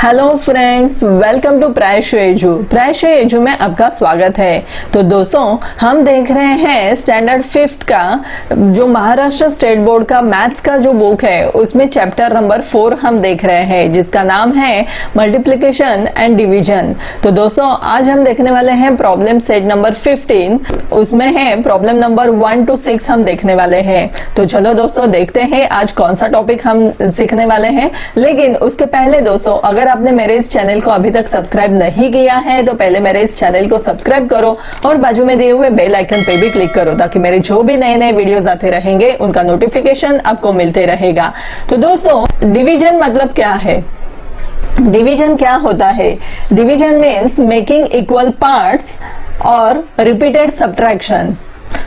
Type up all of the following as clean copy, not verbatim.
Hello friends, welcome to प्रायशो edu में आपका स्वागत है। तो दोस्तों, हम देख रहे हैं स्टैंडर्ड 5th का जो महाराष्ट्र स्टेट बोर्ड का मैथ्स का जो बुक है उसमें चैप्टर नंबर 4 हम देख रहे हैं, जिसका नाम है मल्टीप्लिकेशन एंड डिवीजन। तो दोस्तों, आज हम देखने वाले हैं प्रॉब्लम सेट नंबर 15। उसमें है प्रॉब्लम नंबर 1 to 6 हम देखने वाले हैं। तो चलो दोस्तों, देखते हैं आज कौन सा टॉपिक हम सीखने वाले हैं। लेकिन उसके पहले दोस्तों, अगर आपने मेरे इस चैनल को अभी तक सब्सक्राइब नहीं किया है तो पहले मेरे इस चैनल को सब्सक्राइब करो और बाजू में दिए हुए बेल आइकन पे भी क्लिक करो, ताकि मेरे जो भी नए नए वीडियोस आते रहेंगे उनका नोटिफिकेशन आपको मिलते रहेगा। तो दोस्तों, डिवीजन मतलब क्या है? डिवीजन क्या होता है? Division means making equal parts और रिपीटेड सब्ट्रैक्शन।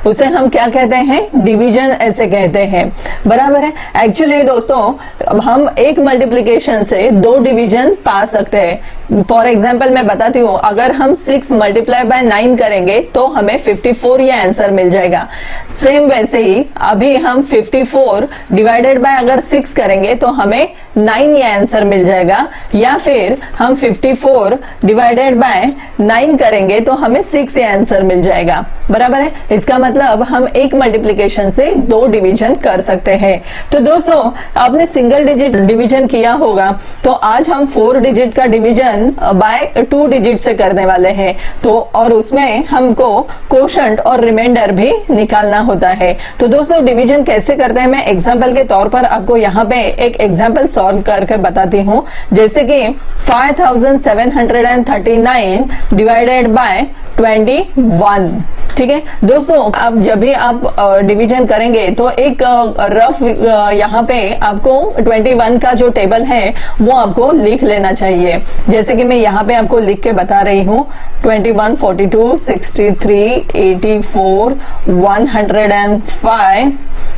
उसे हम क्या कहते हैं? डिवीजन ऐसे कहते हैं, बराबर है। एक्चुअली दोस्तों, हम एक मल्टीप्लिकेशन से 2 डिवीजन पा सकते हैं। फॉर एग्जाम्पल मैं बताती हूँ, अगर हम 6 मल्टीप्लाई बाय 9 करेंगे तो हमें 54 ये आंसर मिल जाएगा। सेम वैसे ही अभी हम 54 डिवाइडेड बाय अगर 6 करेंगे तो हमें 9 ये आंसर मिल जाएगा, या फिर हम 54 डिवाइडेड बाय 9 करेंगे तो हमें 6 ये आंसर मिल जाएगा, बराबर है। इसका मतलब हम एक मल्टीप्लिकेशन से 2 डिवीजन कर सकते हैं। तो दोस्तों, आपने सिंगल डिजिट डिवीजन किया होगा, तो आज हम 4 डिजिट का डिवीजन बाय 2 डिजिट से करने वाले हैं। तो और उसमें हमको कोशंट और रिमाइंडर भी निकालना होता है। तो दोस्तों, डिवीजन कैसे करते हैं मैं एग्जांपल के तौर पर आपको यहाँ पे एक एग्जांपल सॉल्व करके बताती हूँ। जैसे कि 5739 डिवाइडेड बाय 21। ठीक है दोस्तों, अब जब भी आप डिवीजन करेंगे तो एक रफ यहाँ पे आपको 21 का जो टेबल है वो आपको लिख लेना चाहिए। जैसे कि मैं यहाँ पे आपको लिख के बता रही हूँ, 21, 42, 63, 84, 105,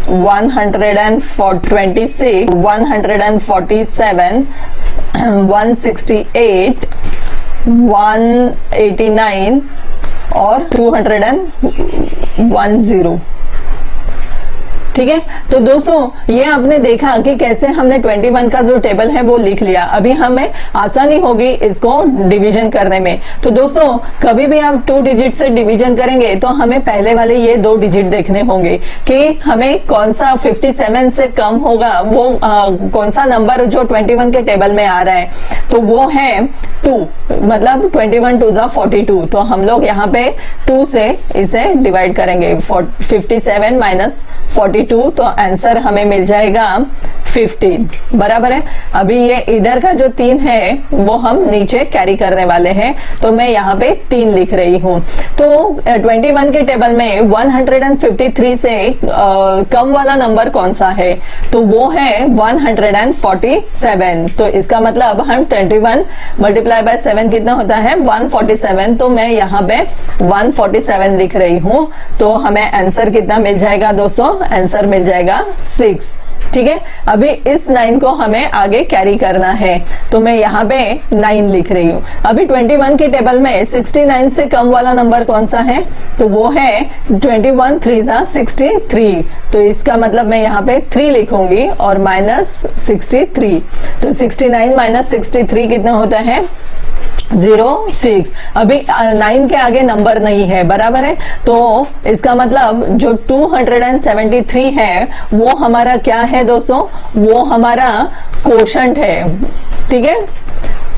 126, 147, 168, 189 और 210। ठीक है। तो दोस्तों, ये आपने देखा कि कैसे हमने 21 का जो टेबल है वो लिख लिया। अभी हमें आसानी होगी इसको डिवीजन करने में। तो दोस्तों, कभी भी आप 2 डिजिट से डिवीजन करेंगे तो हमें पहले वाले ये 2 डिजिट देखने होंगे कि हमें कौन सा 57 से कम होगा, वो कौन सा नंबर जो 21 के टेबल में आ रहा है। तो वो है 2, मतलब 21 2 जा 42। तो हम लोग यहाँ पे 2 से इसे डिवाइड करेंगे। 57 माइनस 42, तो आंसर हमें मिल जाएगा 15, बराबर है। अभी ये इधर का जो 3 है वो हम नीचे कैरी करने वाले हैं, तो मैं यहाँ पे 3 लिख रही हूँ। तो 21 के टेबल में 153 से कम वाला नंबर कौन सा है? तो वो है 147। तो इसका मतलब हम 21 मल्टीप्लाई बाय 7 कितना होता है? 147। तो मैं यहाँ पे 147 लिख रही हूँ। तो हमें आंसर कितना मिल जाएगा दोस्तों? आंसर मिल जाएगा 6। ठीक है। अभी इस 9 को हमें आगे कैरी करना है, तो मैं यहाँ पे 9 लिख रही हूँ। अभी 21 के टेबल में 69 से कम वाला नंबर कौन सा है? तो वो है 21 3 जा 63। तो इसका मतलब मैं यहाँ पे 3 लिखूंगी और माइनस 63। तो 69 माइनस 63 कितना होता है? 06। अभी 9 के आगे नंबर नहीं है, बराबर है। तो इसका मतलब जो 273 है वो हमारा क्या है दोस्तों? वो हमारा कोशंट है। ठीक है,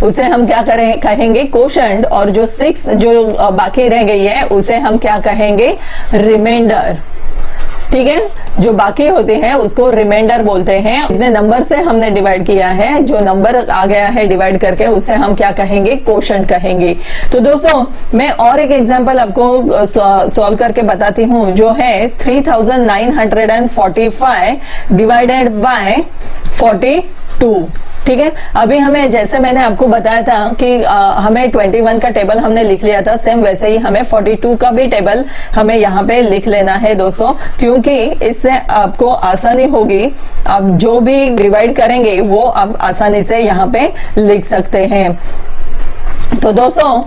उसे हम क्या कहेंगे? कोशंट। और जो 6 जो बाकी रह गई है उसे हम क्या कहेंगे? रिमाइंडर। ठीक है, जो बाकी होते हैं उसको रिमाइंडर बोलते हैं। इतने नंबर से हमने डिवाइड किया है, जो नंबर आ गया है डिवाइड करके उसे हम क्या कहेंगे? कोशंट कहेंगे। तो दोस्तों, मैं और एक एग्जांपल आपको सॉल्व करके बताती हूँ, जो है 3945 डिवाइडेड बाय 42। ठीक है। अभी हमें, जैसे मैंने आपको बताया था कि हमें 21 का टेबल हमने लिख लिया था, सेम वैसे ही हमें 42 का भी टेबल हमें यहाँ पे लिख लेना है दोस्तों, क्योंकि इससे आपको आसानी होगी। आप जो भी डिवाइड करेंगे वो आप आसानी से यहाँ पे लिख सकते हैं। तो दोस्तों,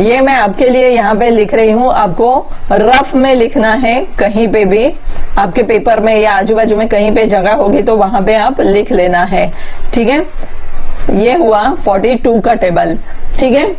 ये मैं आपके लिए यहाँ पे लिख रही हूँ। आपको रफ में लिखना है, कहीं पे भी आपके पेपर में या आजू बाजू में कहीं पे जगह होगी तो वहां पे आप लिख लेना है। ठीक है, ये हुआ 42 का टेबल। ठीक है,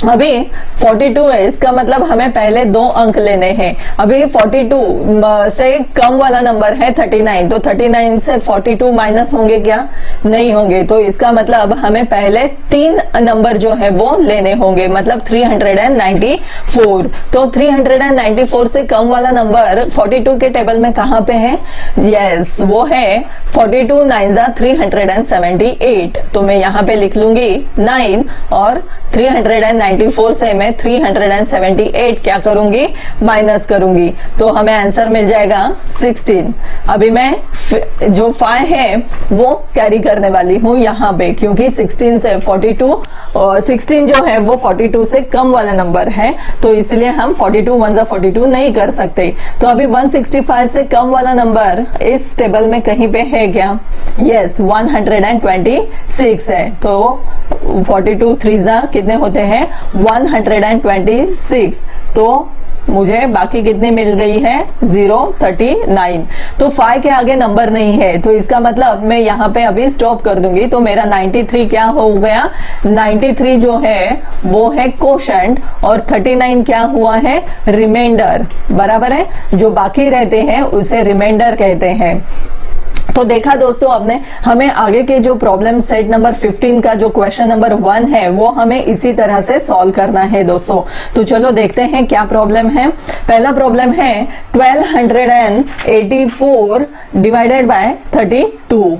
अभी 42 है, इसका मतलब हमें पहले 2 अंक लेने हैं। अभी 42 से कम वाला नंबर है 39, तो 39 से 42 माइनस होंगे क्या? नहीं होंगे। तो इसका मतलब हमें पहले 3 नंबर जो है वो लेने होंगे, मतलब 394। तो 394 से कम वाला नंबर 42 के टेबल में कहां पे है? यस, वो है 42 9 378। तो मैं यहाँ पे लिख लूंगी 9 और 394 से मैं 378 क्या करूंगी? माइनस करूंगी, तो हमें आंसर मिल जाएगा 16। अभी मैं जो 5 है वो कैरी करने वाली हूं यहाँ पे, क्योंकि 16 से 42 और 16 जो है वो 42 से कम वाला नंबर है, तो इसलिए हम 42 1 42 नहीं कर सकते। तो अभी 165 से कम वाला नंबर इस टेबल में कहीं पे है क्या? यस, 126 है। तो 42 3 कितने होते हैं? 126। तो मुझे बाकी कितनी मिल गई है? 039। तो 5 के आगे नंबर नहीं है, तो इसका मतलब मैं यहाँ पे अभी स्टॉप कर दूंगी। तो मेरा 93 क्या हो गया? 93 जो है वो है कोशेंट, और 39 क्या हुआ है? रिमाइंडर। बराबर है, जो बाकी रहते हैं उसे रिमाइंडर कहते हैं। तो देखा दोस्तों आपने, हमें आगे के जो प्रॉब्लम सेट नंबर 15 का जो क्वेश्चन नंबर 1 है वो हमें इसी तरह से सॉल्व करना है दोस्तों। तो चलो देखते हैं क्या प्रॉब्लम है। पहला प्रॉब्लम है 1284 divided by 32।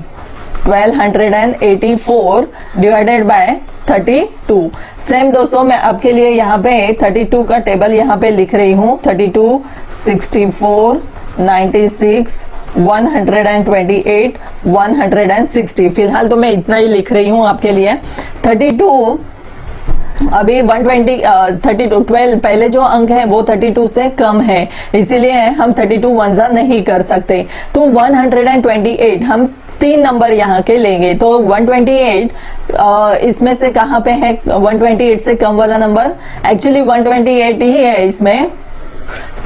1284 divided by 32। Same दोस्तों, मैं आपके लिए यहाँ पे 32 का टेबल यहाँ पे लिख रही हूँ। 32, 64, 96, 128, 160। फिलहाल तो मैं इतना ही लिख रही हूं आपके लिए। 32 अभी 120 32 12 पहले जो अंक है वो 32 से कम है, इसीलिए हम 32 1 नहीं कर सकते। तो 128 हम 3 नंबर यहाँ के लेंगे। तो 128 इसमें से कहाँ पे है? 128 से कम वाला नंबर एक्चुअली 128 ही है इसमें।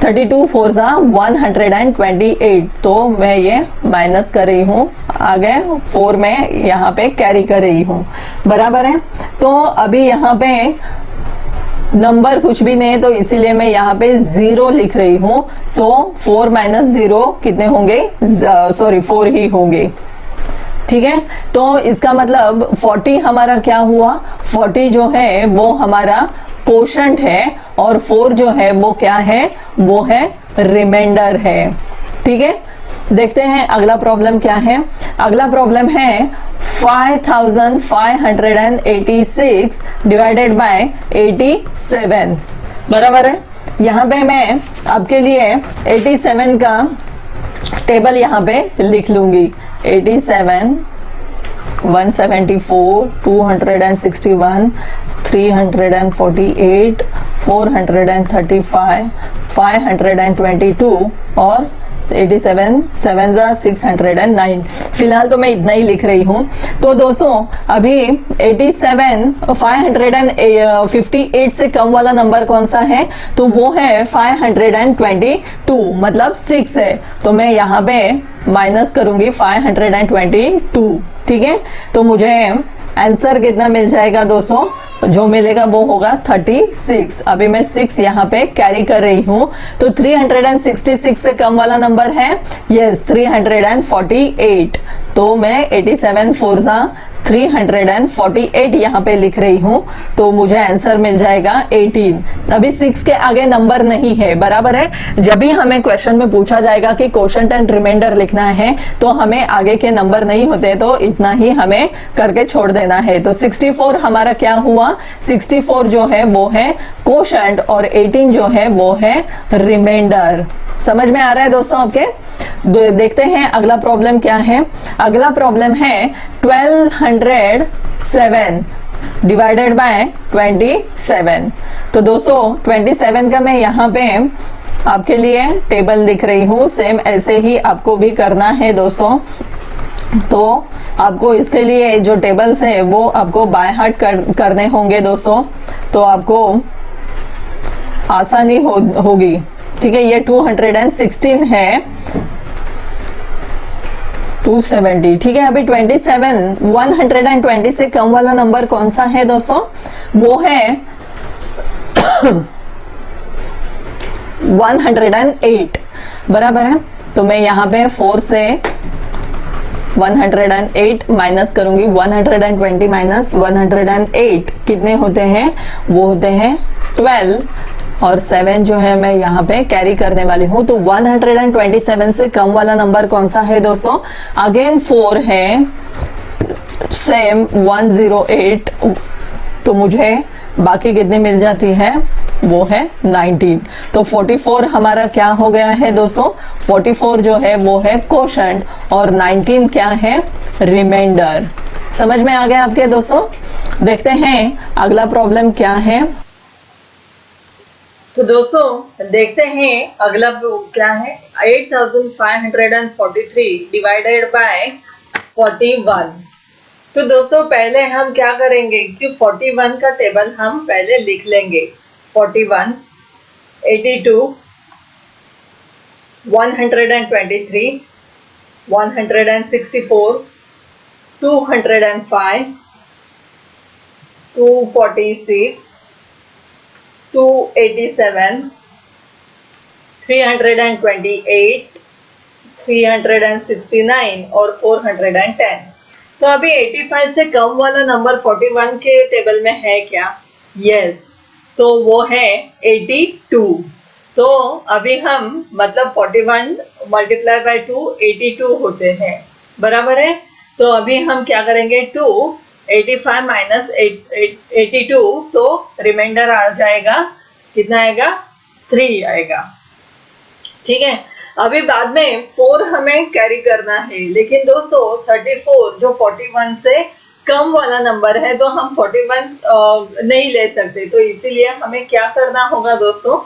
32 4 128, तो मैं ये माइनस कर रही हूँ, आगे 4 में यहाँ पे कैरी कर रही हूँ। बराबर है। तो अभी यहाँ पे नंबर कुछ भी नहीं है, तो इसीलिए मैं यहाँ पे 0 लिख रही हूँ। सो 4 माइनस 0 कितने होंगे? सॉरी 4 ही होंगे। ठीक है, तो इसका मतलब 40 हमारा क्या हुआ? 40 जो है वो हमारा कोशेंट है, और 4 जो है वो क्या है? वो है रिमाइंडर है। ठीक है, देखते हैं अगला प्रॉब्लम क्या है। अगला प्रॉब्लम है 5586 डिवाइडेड बाय 87। बराबर है। यहाँ पे मैं आपके लिए 87 का टेबल यहाँ पे लिख लूंगी। 87, 174, 261, 348, 435, 522 और 87 7 609। फिलहाल तो मैं इतना ही लिख रही हूँ। तो दोस्तों अभी 87 558 से कम वाला नंबर कौन सा है? तो वो है 522, मतलब 6 है। तो मैं यहाँ पे माइनस करूंगी 522। ठीक है, तो मुझे आंसर कितना मिल जाएगा दोस्तों? जो मिलेगा वो होगा 36। अभी मैं 6 यहाँ पे कैरी कर रही हूँ। तो 366 से कम वाला नंबर है यस 348। तो मैं 87 4 348 यहाँ पे लिख रही हूँ, तो मुझे आंसर मिल जाएगा 18। अभी 6 के आगे नंबर नहीं है। बराबर है। जब भी हमें क्वेश्चन में पूछा जाएगा कि क्वोशंट एंड रिमाइंडर लिखना है तो हमें आगे के नंबर नहीं होते, तो इतना ही हमें करके छोड़ देना है। तो 64 हमारा क्या हुआ? 64 जो है वो है क्वोशंट और 18 जो है वो है रिमाइंडर। समझ में आ रहा है दोस्तों आपके? देखते हैं अगला प्रॉब्लम क्या है। अगला प्रॉब्लम है 1207 डिवाइडेड बाय 27। तो दोस्तों 27 का मैं यहाँ पे आपके लिए टेबल लिख रही हूँ। सेम ऐसे ही आपको भी करना है दोस्तों। तो आपको इसके लिए जो टेबल्स है वो आपको बाय हार्ट करने होंगे दोस्तों, तो आपको आसानी होगी। ठीक है, ये 216 है। 270। ठीक है, अभी 27 120 से कम वाला नंबर कौन सा है दोस्तों? वो है 108। बराबर है। तो मैं यहाँ पे 4 से 108 माइनस करूंगी। 120 माइनस 108 कितने होते हैं? वो होते हैं 12 और 7 जो है मैं यहाँ पे कैरी करने वाली हूँ। तो 127 से कम वाला नंबर कौन सा है दोस्तों? अगेन 4 है, सेम 108। तो मुझे बाकी कितनी मिल जाती है? वो है 19। तो 44 हमारा क्या हो गया है दोस्तों? 44 जो है वो है क्वोशंट और 19 क्या है? रिमाइंडर। समझ में आ गया आपके दोस्तों? देखते हैं अगला प्रॉब्लम क्या है। तो दोस्तों देखते हैं अगला क्या है। 8543 डिवाइडेड बाय 41। तो दोस्तों पहले हम क्या करेंगे कि 41 का टेबल हम पहले लिख लेंगे। 41, 82, 123, 164, 205, 246, 287, 328, 369 और 410। तो अभी 85 से कम वाला नंबर 41 के टेबल में है क्या? यस, तो वो है 82। तो अभी हम मतलब 41 मल्टीप्लाई बाय 2 82 होते हैं। बराबर है। तो अभी हम क्या करेंगे? 85 माइनस 82, तो रिमाइंडर आ जाएगा। कितना आएगा? 3 आएगा। ठीक है। अभी बाद में 4 हमें कैरी करना है, लेकिन दोस्तों 34 जो 41 से कम वाला नंबर है तो हम 41 नहीं ले सकते। तो इसीलिए हमें क्या करना होगा दोस्तों?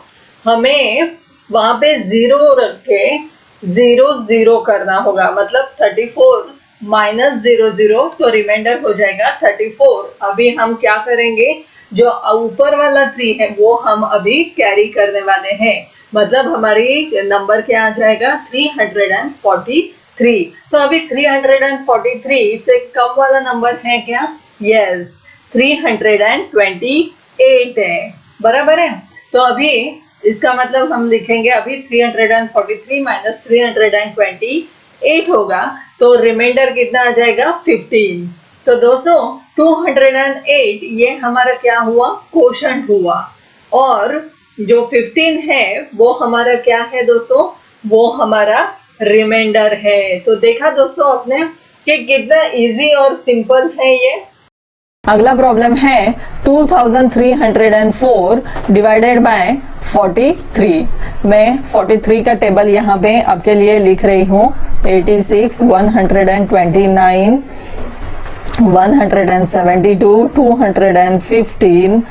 हमें वहां पे 0 रख के 0 0 करना होगा। मतलब 34 माइनस 0 0, तो रिमाइंडर हो जाएगा 34। अभी हम क्या करेंगे? जो ऊपर वाला 3 है वो हम अभी कैरी करने वाले हैं। मतलब हमारी नंबर क्या आ जाएगा? 343। तो अभी 343 से कम वाला नंबर है क्या? यस, 328 है। बराबर है। तो अभी इसका मतलब हम लिखेंगे अभी 343 माइनस 328 होगा। तो रिमाइंडर कितना आ जाएगा? 15। तो दोस्तों 208 ये हमारा क्या हुआ? क्वोशंट हुआ। और जो 15 है वो हमारा क्या है दोस्तों? वो हमारा रिमाइंडर है। तो देखा दोस्तों आपने कि कितना इजी और सिंपल है ये। अगला प्रॉब्लम है 2304 डिवाइडेड बाय 43। मैं 43 का टेबल यहाँ पे आपके लिए लिख रही हूँ। 86, 129, 172, 215,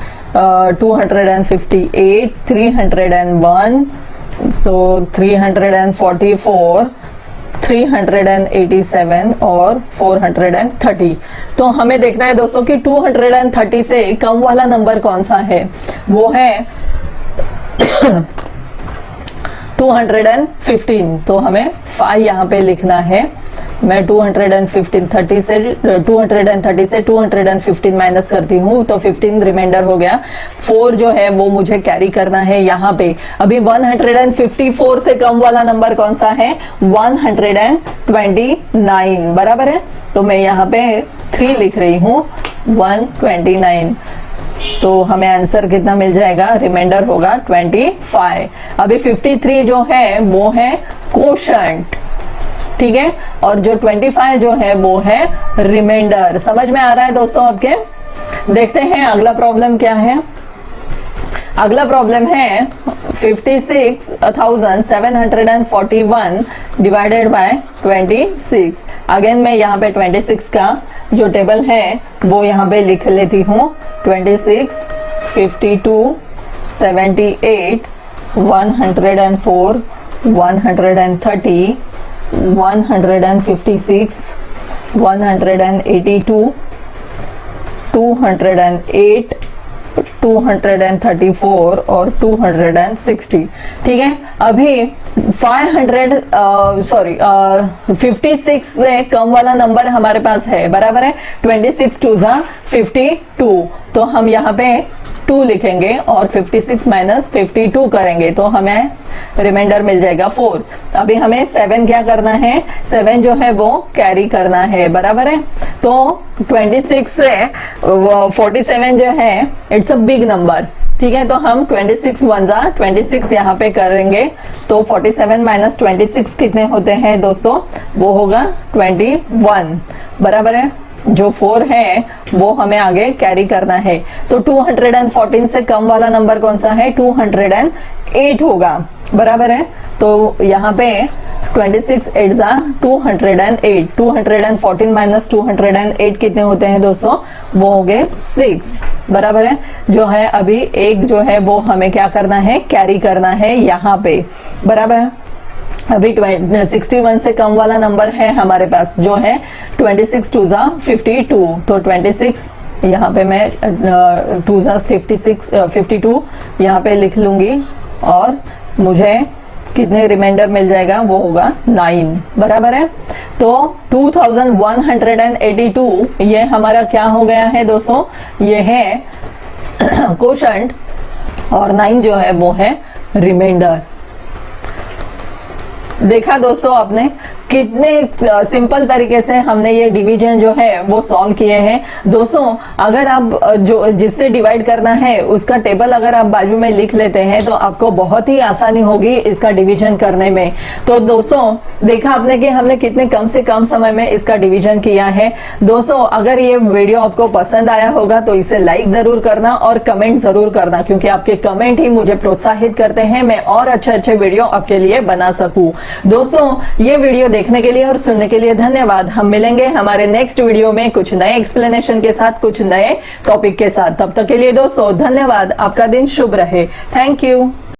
258, 301, so 344, 387 और 430। तो हमें देखना है दोस्तों कि 230 से कम वाला नंबर कौन सा है? वो है 215। तो हमें 5 यहाँ पे लिखना है। मैं 230 से 215 माइनस करती हूँ तो 15 रिमाइंडर हो गया। 4 जो है वो मुझे कैरी करना है यहाँ पे। अभी 154 से कम वाला नंबर कौन सा है? 129। बराबर है। तो मैं यहाँ पे 3 लिख रही हूँ, 129। तो हमें आंसर कितना मिल जाएगा? रिमाइंडर होगा 25। अभी 53 जो है वो है क्वोशंट। ठीक है। और जो 25 जो है वो है रिमाइंडर। समझ में आ रहा है दोस्तों आपके? देखते हैं अगला प्रॉब्लम क्या है। अगला प्रॉब्लम है 56,741 डिवाइडेड बाय 26। अगेन मैं यहाँ पे 26 का जो टेबल है वो यहाँ पे लिख लेती हूँ। 26, 52, 78, 104, 130, 156, 182, 208, 234 और 260। ठीक है, अभी 56 से कम वाला नंबर हमारे पास है, बराबर है। 26 2 जा 52, तो हम यहाँ पे 2 लिखेंगे और 56 माइनस 52 करेंगे तो हमें रिमाइंडर मिल जाएगा 4। अभी हमें 7 क्या करना है, 7 जो है वो कैरी करना है, बराबर है। तो 26 से 47 जो है इट्स अ बिग नंबर। ठीक है, तो हम 26 1 जा 26 यहाँ पे करेंगे तो 47 माइनस 26 कितने होते हैं दोस्तों, वो होगा 21, बराबर है। जो 4 है वो हमें आगे कैरी करना है। तो 214 से कम वाला नंबर कौन सा है, 208 होगा, बराबर है। तो यहाँ पे 26 8 जा 208, 214 माइनस 208 कितने होते हैं दोस्तों, वो हो गए 6, बराबर है। जो है अभी एक जो है वो हमें क्या करना है, कैरी करना है यहाँ पे, बराबर है। अभी 61 से कम वाला नंबर है हमारे पास जो है 26 2 जा 52, तो 26 यहाँ पे मैं 2 जा 52 यहाँ पे लिख लूंगी और मुझे कितने रिमाइंडर मिल जाएगा, वो होगा 9, बराबर है। तो 2182 ये हमारा क्या हो गया है दोस्तों, ये है कोशंट और 9 जो है वो है रिमाइंडर। देखा दोस्तों आपने कितने सिंपल तरीके से हमने ये डिवीजन जो है वो सॉल्व किए हैं। दोस्तों अगर आप जो जिससे डिवाइड करना है उसका टेबल अगर आप बाजू में लिख लेते हैं तो आपको बहुत ही आसानी होगी इसका डिवीजन करने में। तो दोस्तों देखा आपने कि हमने कितने कम से कम समय में इसका डिवीजन किया है। दोस्तों अगर ये वीडियो आपको पसंद आया होगा तो इसे लाइक जरूर करना और कमेंट जरूर करना, क्योंकि आपके कमेंट ही मुझे प्रोत्साहित करते हैं मैं और अच्छे वीडियो आपके लिए बना सकूं। दोस्तों ये वीडियो देखने के लिए और सुनने के लिए धन्यवाद। हम मिलेंगे हमारे नेक्स्ट वीडियो में कुछ नए एक्सप्लेनेशन के साथ, कुछ नए टॉपिक के साथ। तब तक के लिए दोस्तों धन्यवाद। आपका दिन शुभ रहे। Thank you.